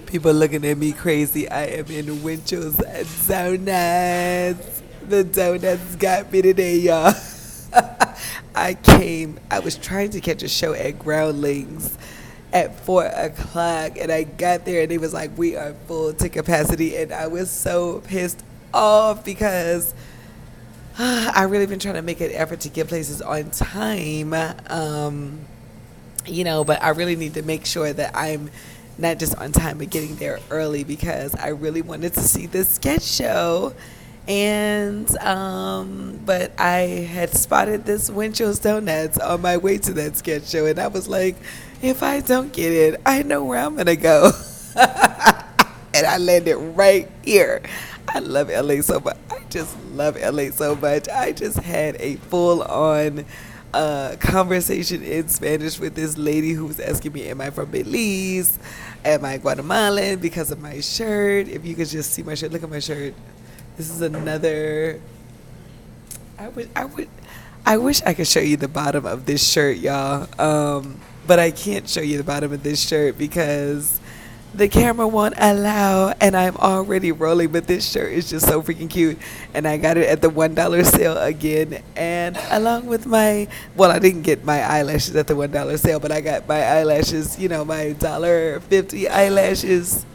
People looking at me crazy. I am in Winchell's Donuts. The donuts got me today, y'all. I was trying to catch a show at Groundlings at 4 o'clock, and I got there and it was like, we are full to capacity. And I was so pissed off because I really been trying to make an effort to get places on time. But I really need to make sure that I'm not just on time, but getting there early because I really wanted to see this sketch show. And, but I had spotted this Winchell's Donuts on my way to that sketch show. And I was like, if I don't get it, I know where I'm going to go. And I landed right here. I love LA so much. I just love LA so much. I just had a full on conversation in Spanish with this lady who was asking me, am I from Belize? Am I Guatemalan? Because of my shirt. If you could just see my shirt, look at my shirt. This is another. I wish I could show you the bottom of this shirt, y'all. But I can't show you the bottom of this shirt because the camera won't allow, and I'm already rolling. But this shirt is just so freaking cute, and I got it at the $1 sale again. And along with I didn't get my eyelashes at the $1 sale, but I got my eyelashes. My $1.50 eyelashes.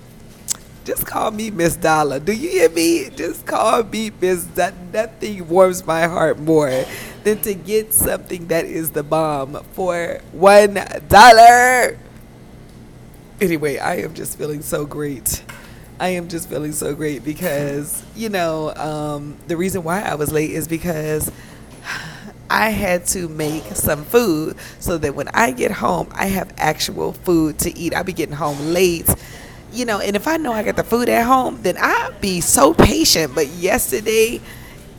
Just call me Miss Dollar. Do you hear me? Just call me Miss Dollar. Nothing warms my heart more than to get something that is the bomb for $1. Anyway, I am just feeling so great. I am just feeling so great because, the reason why I was late is because I had to make some food so that when I get home, I have actual food to eat. I'll be getting home late. And if I know I got the food at home, then I'll be so patient. But yesterday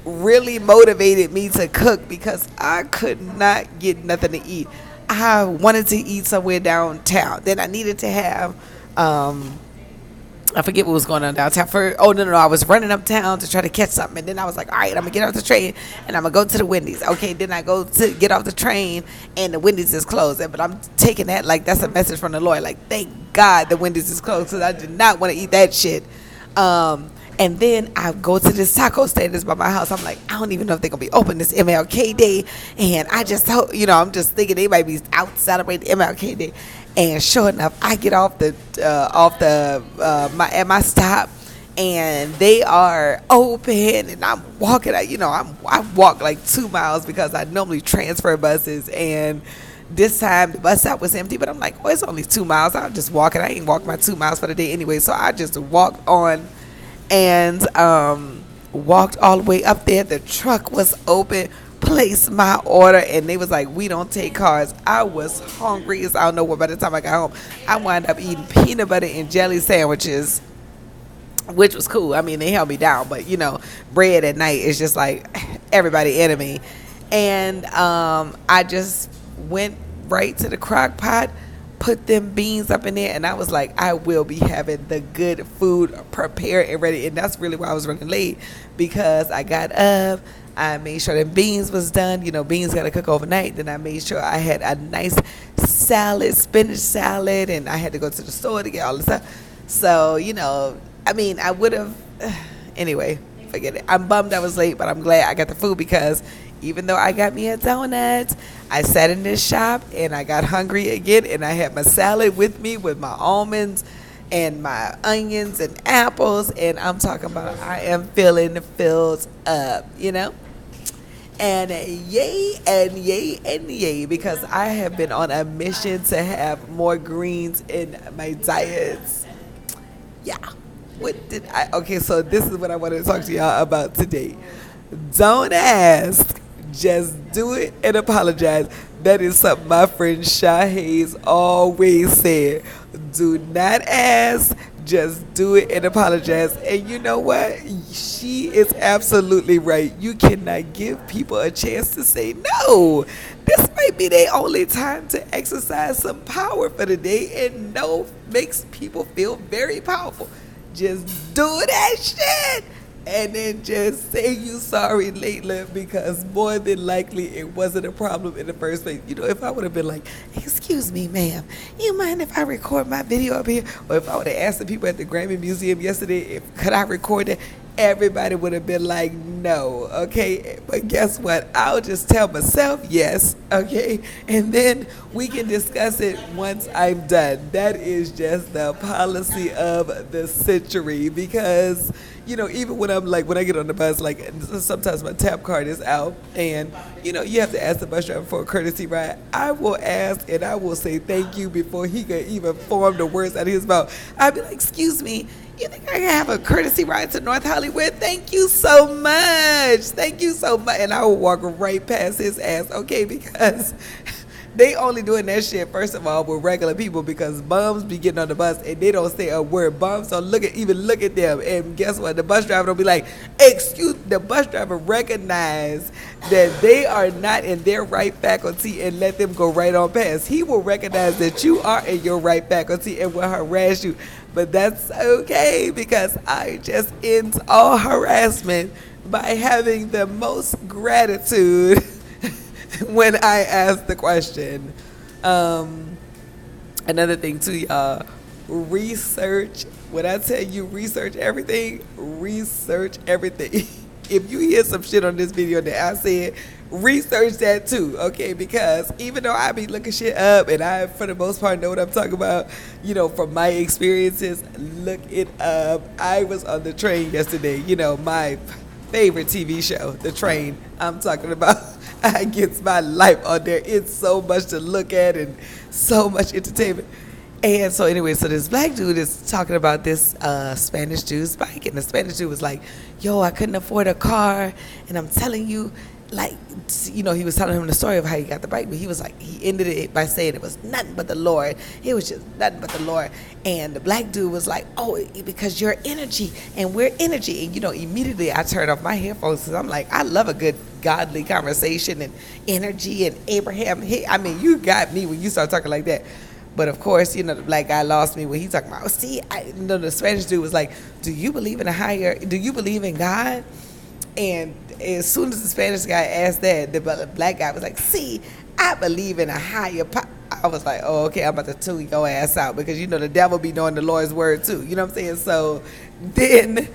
really motivated me to cook because I could not get nothing to eat. I wanted to eat somewhere downtown. Then I needed to have, I forget what was going on downtown. I was running uptown to try to catch something. And then I was like, all right, I'm going to get off the train and I'm going to go to the Wendy's. Okay, then I go to get off the train and the Wendy's is closed. But I'm taking that like that's a message from the Lord. Like, thank God the Wendy's is closed because I did not want to eat that shit. And then I go to this taco stand that's by my house. I'm like, I don't even know if they're going to be open this MLK Day. And I just hope, I'm just thinking they might be out celebrating MLK Day. And sure enough, I get off at my stop, and they are open, and I'm walking. I walk like 2 miles because I normally transfer buses, and this time the bus stop was empty. But I'm like, it's only 2 miles. I'm just walking. I ain't walked my 2 miles for the day anyway, so I just walked on, and walked all the way up there. The truck was open. Placed my order, and they was like, we don't take cards. I was hungry as I don't know what. By the time I got home, I wound up eating peanut butter and jelly sandwiches, which was cool. I mean, they held me down, but bread at night is just like everybody enemy. And I just went right to the crock pot, put them beans up in there, and I was like, I will be having the good food prepared and ready. And that's really why I was running late, because I got up, I made sure that beans was done. Beans got to cook overnight. Then I made sure I had a nice salad, spinach salad, and I had to go to the store to get all this stuff. So, I would have, anyway, forget it. I'm bummed I was late, but I'm glad I got the food because even though I got me a donut, I sat in this shop and I got hungry again, and I had my salad with me with my almonds and my onions and apples, and I'm talking about I am feeling filled up, and yay and yay and yay, because I have been on a mission to have more greens in my diets. Yeah. Okay, so this is what I want to talk to y'all about today. Don't ask, just do it and apologize. That is something my friend Sha Hayes always said. Do not ask, just do it and apologize. And you know what? She is absolutely right. You cannot give people a chance to say no. This might be their only time to exercise some power for the day, and no makes people feel very powerful. Just do that shit. and then just say you sorry later, because more than likely it wasn't a problem in the first place. You know, if I would have been like, excuse me, ma'am, you mind if I record my video up here? Or if I would have asked the people at the Grammy Museum yesterday, if could I record it? Everybody would have been like, no, okay? But guess what? I'll just tell myself yes, okay? And then we can discuss it once I'm done. That is just the policy of the century, because, you know, even when I'm like, when I get on the bus, like sometimes my tap card is out and, you know, you have to ask the bus driver for a courtesy ride. I will ask and I will say thank you before he could even form the words out of his mouth. I'd be like, excuse me, you think I can have a courtesy ride to North Hollywood? Thank you so much. Thank you so much. And I will walk right past his ass, okay? Because they only doing that shit, first of all, with regular people, because bums be getting on the bus and they don't say a word. Bums don't even look at them. And guess what? The bus driver will be like, the bus driver recognize that they are not in their right faculty and let them go right on past. He will recognize that you are in your right faculty and will harass you. But that's okay, because I just end all harassment by having the most gratitude when I ask the question. Another thing too, y'all, research. When I tell you research everything, research everything. If you hear some shit on this video that I said, research that too, okay? Because even though I be looking shit up and I, for the most part, know what I'm talking about, you know, from my experiences, look it up. I was on the train yesterday, you know, my favorite TV show, The Train. I'm talking about, I get my life on there. It's so much to look at and so much entertainment. And so anyway, so this black dude is talking about this Spanish dude's bike, and the Spanish dude was like, yo, I couldn't afford a car, and I'm telling you, like, you know, he was telling him the story of how he got the bike, but he was like, he ended it by saying it was nothing but the Lord. It was just nothing but the Lord. And the black dude was like, oh, because you're energy and we're energy. And, you know, immediately I turned off my headphones because I'm like, I love a good godly conversation and energy and Abraham. I mean, you got me when you start talking like that. But of course, you know, the black guy lost me when he talking about, the Spanish dude was like, do you believe in God? And as soon as the Spanish guy asked that, the black guy was like, see, I believe in a higher power. I was like, oh, okay, I'm about to tune your ass out, because, you know, the devil be knowing the Lord's word too. You know what I'm saying? So then,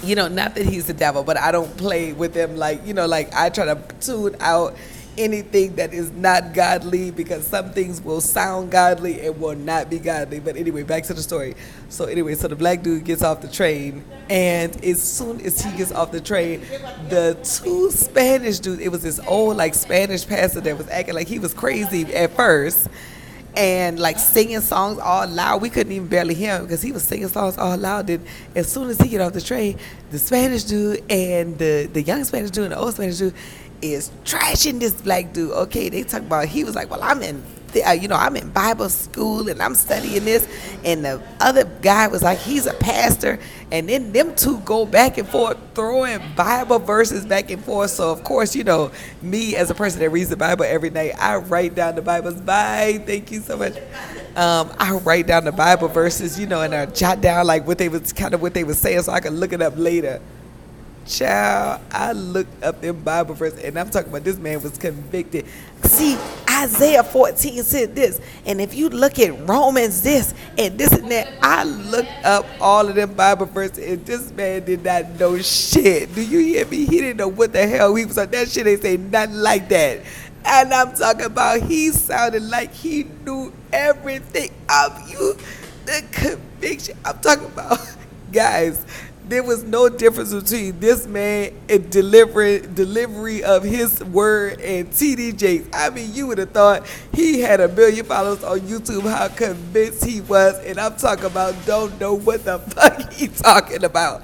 you know, not that he's the devil, but I don't play with him like, you know, like I try to tune out anything that is not godly, because some things will sound godly and will not be godly. But anyway, back to the story. So anyway, so the black dude gets off the train, and as soon as he gets off the train, the two Spanish dudes, it was this old like Spanish pastor that was acting like he was crazy at first and like singing songs all loud. We couldn't even barely hear him because he was singing songs all loud. Then as soon as he get off the train, the Spanish dude and the young Spanish dude and the old Spanish dude is trashing this black dude. Okay, they talk about, he was like, well, I'm in Bible school and I'm studying this, and the other guy was like, he's a pastor, and then them two go back and forth throwing Bible verses back and forth. So of course, you know, me as a person that reads the Bible every night, I write down the Bibles. Bye, thank you so much. I write down the Bible verses, you know, and I jot down like what they was saying so I can look it up later. Child, I looked up them Bible verses, and I'm talking about this man was convicted. See, Isaiah 14 said this, and if you look at Romans this and this and that, I looked up all of them Bible verses, and this man did not know shit. Do you hear me? He didn't know what the hell he was on. That shit ain't say nothing like that. And I'm talking about, he sounded like he knew everything of you. The conviction I'm talking about, guys. There was no difference between this man and delivery of his word and TD Jakes. I mean, you would have thought he had 1 million followers on YouTube, how convinced he was. And I'm talking about don't know what the fuck he talking about.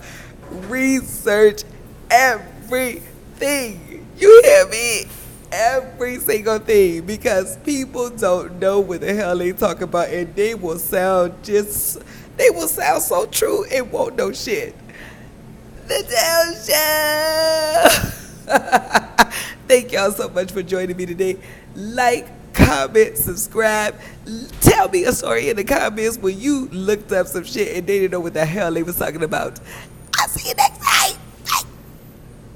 Research everything. You hear me? Every single thing. Because people don't know what the hell they talk about, and they will sound so true and won't know shit. The Dale Show. Thank y'all so much for joining me today. Like, comment. comment, subscribe. Tell me a story in the comments when you looked up some shit and they didn't know what the hell they was talking about. I'll see you next time.